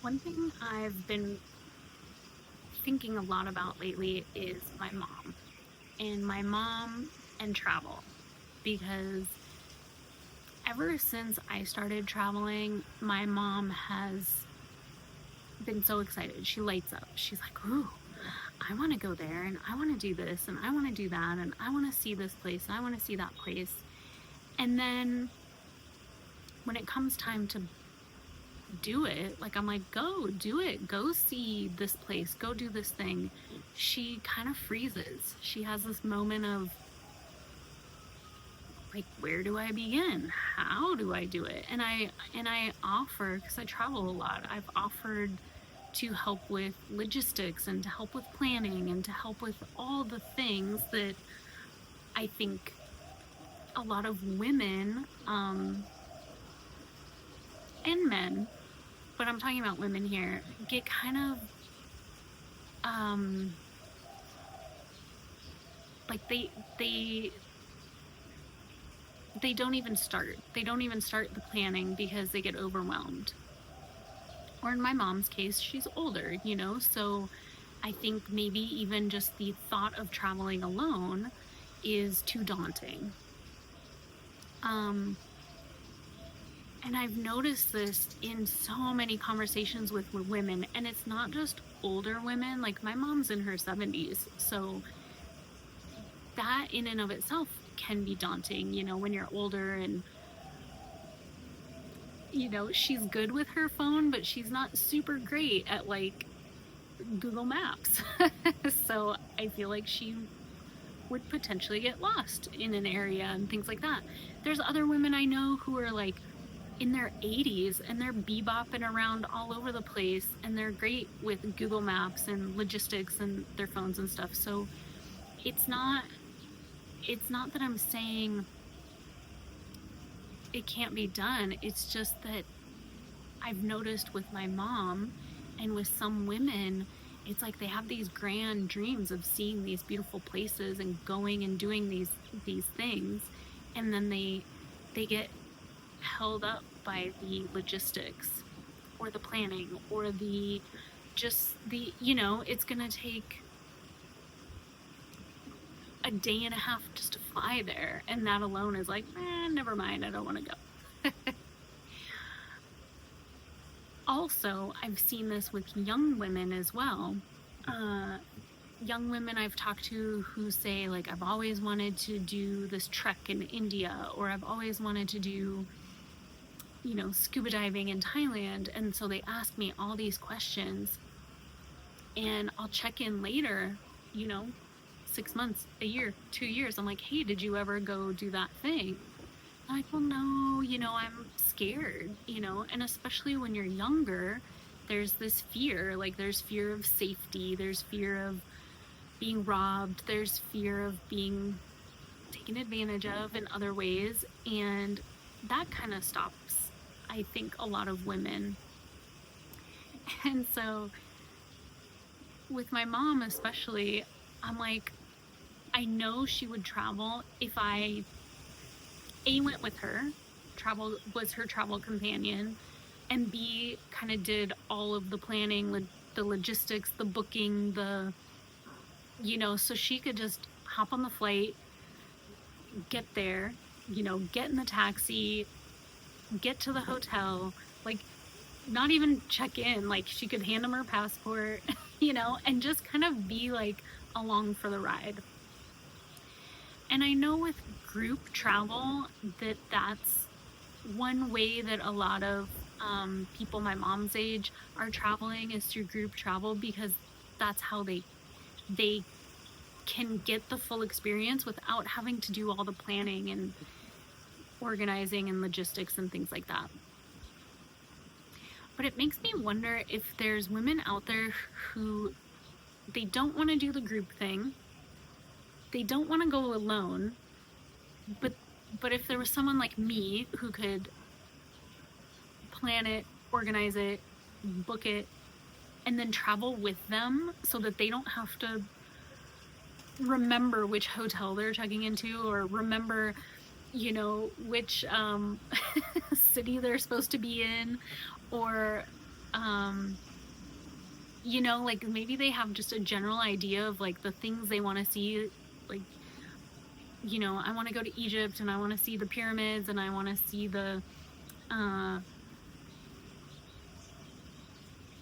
One thing I've been thinking a lot about lately is my mom and travel because ever since I started traveling, my mom has been so excited. She lights up. She's like, "Ooh, I want to go there and I want to do this and I want to do that and I want to see this place and I want to see that place." And then when it comes time to do it, like I'm like, "Go do it. Go see this place. Go do this thing." She kind of freezes. She has this moment of like, where do I begin? How do I do it? And I offer, because I travel a lot, I've offered to help with logistics and to help with planning and to help with all the things that I think a lot of women and men, but I'm talking about women here, get kind of um, like they don't even start. They don't even start the planning because they get overwhelmed. Or in my mom's case, she's older, so I think maybe even just the thought of traveling alone is too daunting. Um, and I've noticed this in so many conversations with women, and it's not just older women. Like my mom's in her 70s, so that in and of itself can be daunting, when you're older and she's good with her phone, but she's not super great at like Google Maps. So I feel like she would potentially get lost in an area and things like that. There's other women I know who are like in their 80s and they're bebopping around all over the place and they're great with Google Maps and logistics and their phones and stuff. So it's not that I'm saying it can't be done. It's just that I've noticed with my mom and with some women, it's like they have these grand dreams of seeing these beautiful places and going and doing these things, and then they get held up by the logistics or the planning or the just the it's gonna take a day and a half just to fly there, and that alone is like, never mind, I don't want to go. Also, I've seen this with young women as well. Uh, Young women I've talked to who say, like, I've always wanted to do this trek in India, or I've always wanted to do, scuba diving in Thailand. And so they ask me all these questions, and I'll check in later, you know, 6 months, a year, 2 years. I'm like, hey, did you ever go do that thing? I'm like, well, no, I'm scared, and especially when you're younger, there's this fear, like there's fear of safety, there's fear of being robbed, there's fear of being taken advantage of in other ways, and that kind of stops, I think, a lot of women. And so with my mom especially, I'm like, I know she would travel if I went with her, travel was her travel companion, and B kind of did all of the planning, the logistics, the booking, so she could just hop on the flight, get there, get in the taxi, get to the hotel, like not even check in, like she could hand them her passport, and just kind of be like along for the ride. And I know with group travel that's one way that a lot of people my mom's age are traveling is through group travel, because that's how they can get the full experience without having to do all the planning and organizing and logistics and things like that. But it makes me wonder if there's women out there who they don't want to do the group thing, they don't want to go alone, but if there was someone like me who could plan it, organize it, book it, and then travel with them so that they don't have to remember which hotel they're checking into or remember, which city they're supposed to be in, or Um, like maybe they have just a general idea of like the things they want to see. Like, I want to go to Egypt and I want to see the pyramids and I want to see uh,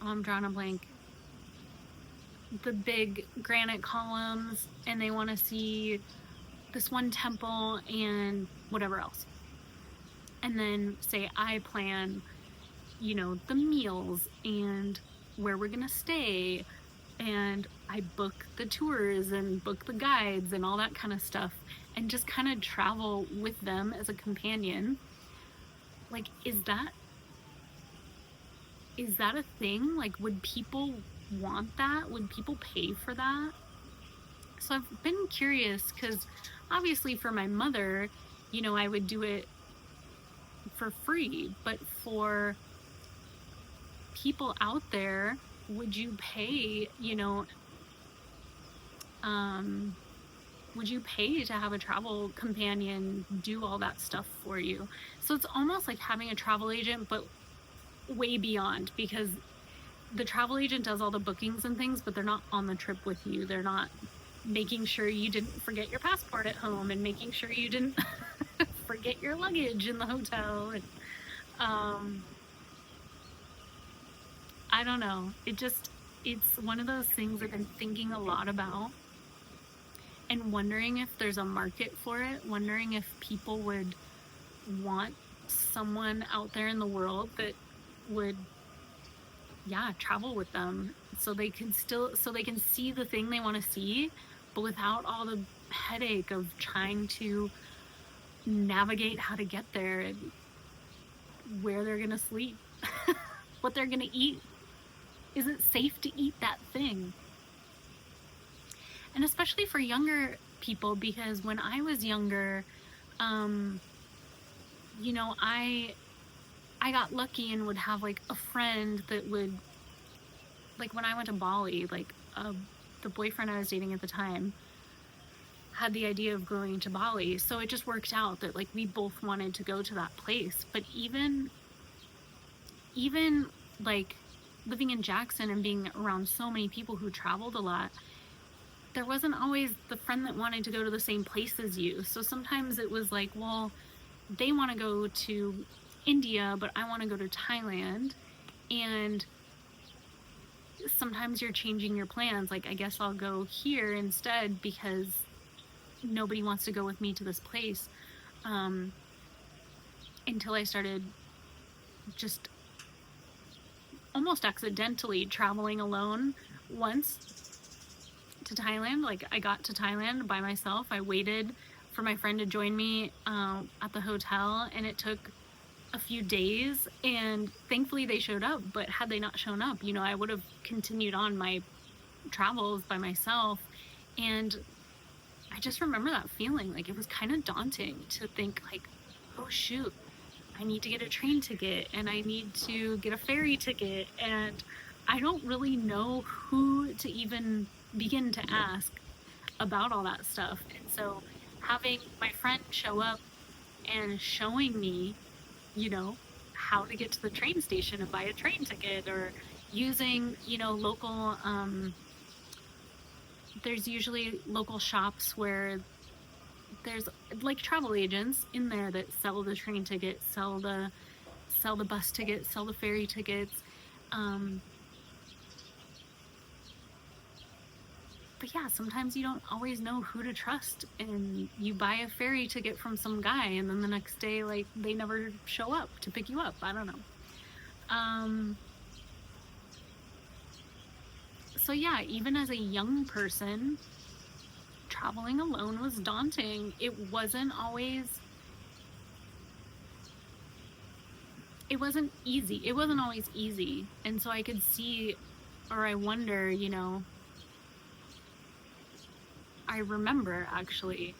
I'm drawing a blank, the big granite columns, and they want to see this one temple and whatever else. And then say I plan, the meals and where we're going to stay, and I book the tours and book the guides and all that kind of stuff, and just kind of travel with them as a companion. Like, is that a thing? Like, would people want that? Would people pay for that? So I've been curious because obviously for my mother, I would do it for free, but for people out there, would you pay, would you pay to have a travel companion do all that stuff for you? So it's almost like having a travel agent, but way beyond, because the travel agent does all the bookings and things, but they're not on the trip with you. They're not making sure you didn't forget your passport at home and making sure you didn't forget your luggage in the hotel. And, I don't know. It's one of those things I've been thinking a lot about and wondering if there's a market for it, wondering if people would want someone out there in the world that would, yeah, travel with them so they can see the thing they want to see, but without all the headache of trying to navigate how to get there and where they're going to sleep, what they're going to eat. Is it safe to eat that thing? And especially for younger people, because when I was younger, I got lucky and would have like a friend that would, like when I went to Bali, like the boyfriend I was dating at the time had the idea of going to Bali. So it just worked out that like we both wanted to go to that place. But even like living in Jackson and being around so many people who traveled a lot, there wasn't always the friend that wanted to go to the same place as you. So sometimes it was like, well, they want to go to India, but I want to go to Thailand. And sometimes you're changing your plans. Like, I guess I'll go here instead because nobody wants to go with me to this place. Until I started just almost accidentally traveling alone once to Thailand. Like, I got to Thailand by myself. I waited for my friend to join me at the hotel, and it took a few days, and thankfully they showed up. But had they not shown up, I would have continued on my travels by myself. And I just remember that feeling. Like, it was kind of daunting to think like, oh shoot, I need to get a train ticket and I need to get a ferry ticket, and I don't really know who to even begin to ask about all that stuff. And so having my friend show up and showing me, how to get to the train station and buy a train ticket, or using, local, there's usually local shops where there's like travel agents in there that sell the train tickets, sell the bus tickets, sell the ferry tickets. But yeah, sometimes you don't always know who to trust, and you buy a ferry ticket from some guy, and then the next day, like, they never show up to pick you up. I don't know. So yeah, even as a young person, traveling alone was daunting. It wasn't easy. It wasn't always easy. And so I could see, or I wonder, I remember actually,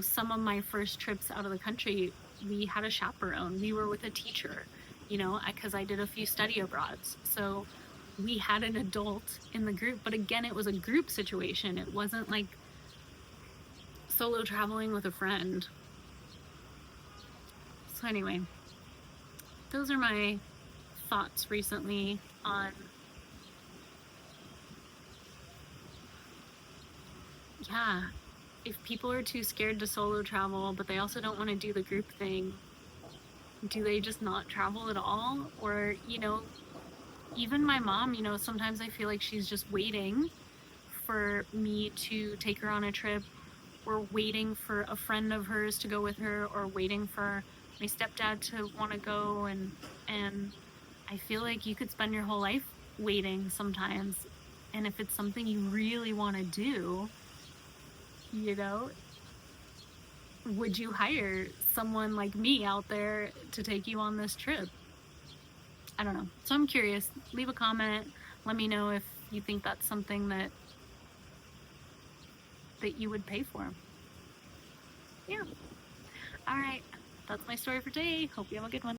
some of my first trips out of the country, we had a chaperone. We were with a teacher, because I did a few study abroads. So we had an adult in the group, but again, it was a group situation. It wasn't like solo traveling with a friend. So anyway, those are my thoughts recently on, yeah, if people are too scared to solo travel, but they also don't want to do the group thing, do they just not travel at all? Or, even my mom, sometimes I feel like she's just waiting for me to take her on a trip, or waiting for a friend of hers to go with her, or waiting for my stepdad to want to go. And I feel like you could spend your whole life waiting sometimes. And if it's something you really want to do, you know, would you hire someone like me out there to take you on this trip? I don't know. So I'm curious. Leave a comment. Let me know if you think that's something that you would pay for. Yeah. All right. That's my story for today. Hope you have a good one.